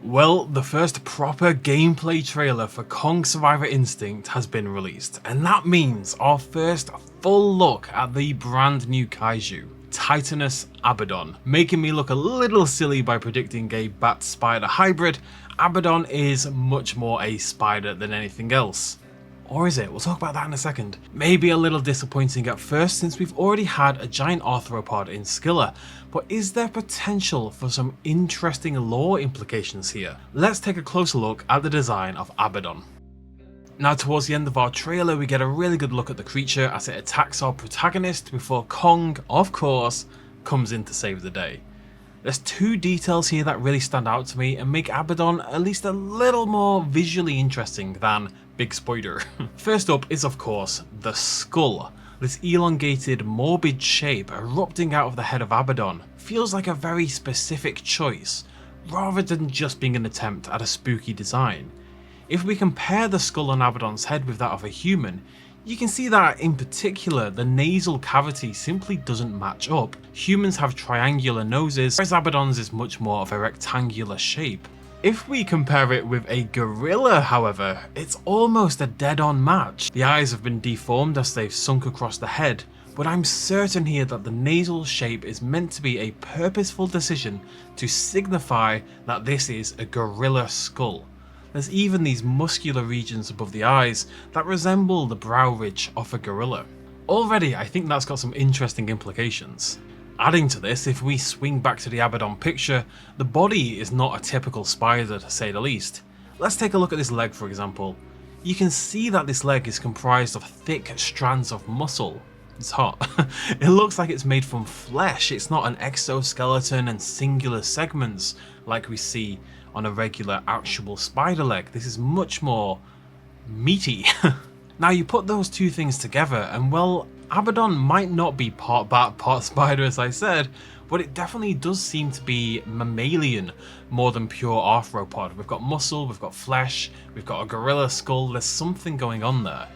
Well, the first proper gameplay trailer for Kong Survivor Instinct has been released, and that means our first full look at the brand new kaiju, Titanus Abaddon. Making me look a little silly by predicting a bat-spider hybrid, Abaddon is much more a spider than anything else. Or is it? We'll talk about that in a second. Maybe a little disappointing at first since we've already had a giant arthropod in Skilla, but is there potential for some interesting lore implications here? Let's take a closer look at the design of Abaddon. Now towards the end of our trailer we get a really good look at the creature as it attacks our protagonist before Kong, of course, comes in to save the day. There's two details here that really stand out to me and make Abaddon at least a little more visually interesting than Big Spoiler. First up is of course the skull. This elongated, morbid shape erupting out of the head of Abaddon feels like a very specific choice, rather than just being an attempt at a spooky design. If we compare the skull on Abaddon's head with that of a human, you can see that in particular the nasal cavity simply doesn't match up. Humans have triangular noses, whereas Abaddon's is much more of a rectangular shape. If we compare it with a gorilla, however, it's almost a dead-on match. The eyes have been deformed as they've sunk across the head, but I'm certain here that the nasal shape is meant to be a purposeful decision to signify that this is a gorilla skull. There's even these muscular regions above the eyes that resemble the brow ridge of a gorilla. Already, I think that's got some interesting implications. Adding to this, if we swing back to the Abaddon picture, the body is not a typical spider to say the least. Let's take a look at this leg for example. You can see that this leg is comprised of thick strands of muscle. It's hot. It looks like it's made from flesh, it's not an exoskeleton and singular segments like we see on a regular actual spider leg. This is much more meaty. Now you put those two things together and well, Abaddon might not be part bat, part spider as I said, but it definitely does seem to be mammalian more than pure arthropod. We've got muscle, we've got flesh, we've got a gorilla skull, there's something going on there.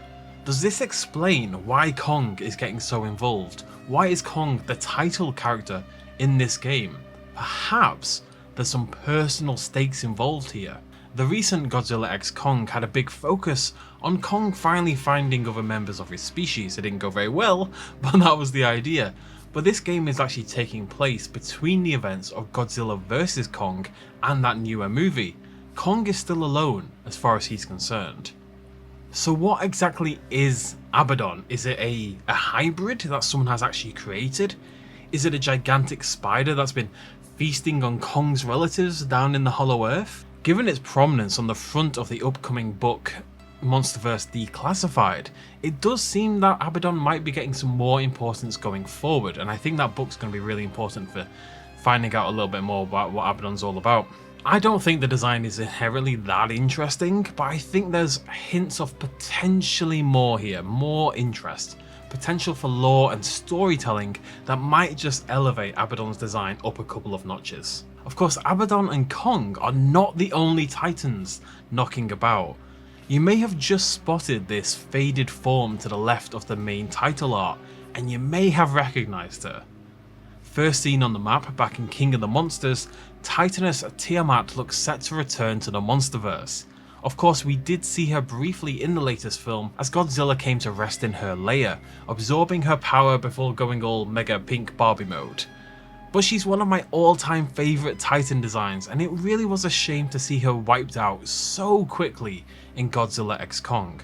Does this explain why Kong is getting so involved? Why is Kong the title character in this game? Perhaps there's some personal stakes involved here. The recent Godzilla x Kong had a big focus on Kong finally finding other members of his species. It didn't go very well, but that was the idea. But this game is actually taking place between the events of Godzilla vs Kong and that newer movie. Kong is still alone as far as he's concerned. So what exactly is Abaddon? Is it a hybrid that someone has actually created? Is it a gigantic spider that's been feasting on Kong's relatives down in the Hollow Earth? Given its prominence on the front of the upcoming book Monsterverse Declassified, it does seem that Abaddon might be getting some more importance going forward, and I think that book's going to be really important for finding out a little bit more about what Abaddon's all about. I don't think the design is inherently that interesting, but I think there's hints of potentially more here, more interest, potential for lore and storytelling that might just elevate Abaddon's design up a couple of notches. Of course, Abaddon and Kong are not the only titans knocking about. You may have just spotted this faded form to the left of the main title art, and you may have recognised her. First seen on the map back in King of the Monsters, Titanus TIAMAT looks set to return to the Monsterverse. Of course, we did see her briefly in the latest film as Godzilla came to rest in her lair, absorbing her power before going all mega pink Barbie mode. But she's one of my all-time favourite Titan designs, and it really was a shame to see her wiped out so quickly in Godzilla x Kong.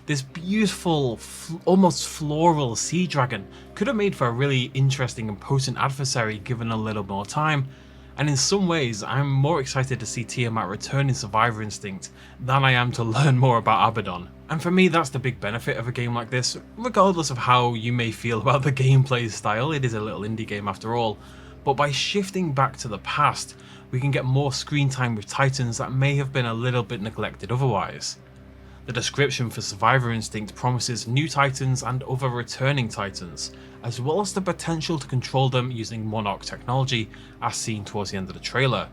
This beautiful, almost floral sea dragon could have made for a really interesting and potent adversary given a little more time, and in some ways I'm more excited to see Tiamat return in Survivor Instinct than I am to learn more about Abaddon. And for me that's the big benefit of a game like this, regardless of how you may feel about the gameplay style. It is a little indie game after all. But by shifting back to the past, we can get more screen time with Titans that may have been a little bit neglected otherwise. The description for Survivor Instinct promises new Titans and other returning Titans, as well as the potential to control them using Monarch technology as seen towards the end of the trailer.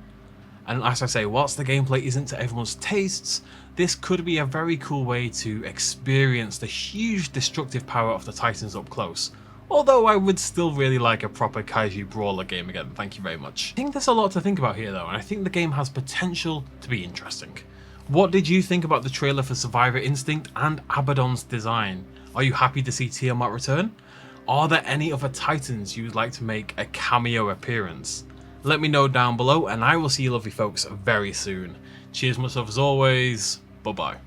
And as I say, whilst the gameplay isn't to everyone's tastes, this could be a very cool way to experience the huge destructive power of the Titans up close, Although I would still really like a proper kaiju brawler game again, thank you very much. I think there's a lot to think about here though, and I think the game has potential to be interesting. What did you think about the trailer for Survivor Instinct and Abaddon's design? Are you happy to see Tiamat return? Are there any other titans you would like to make a cameo appearance? Let me know down below, and I will see you lovely folks very soon. Cheers much love as always, bye bye.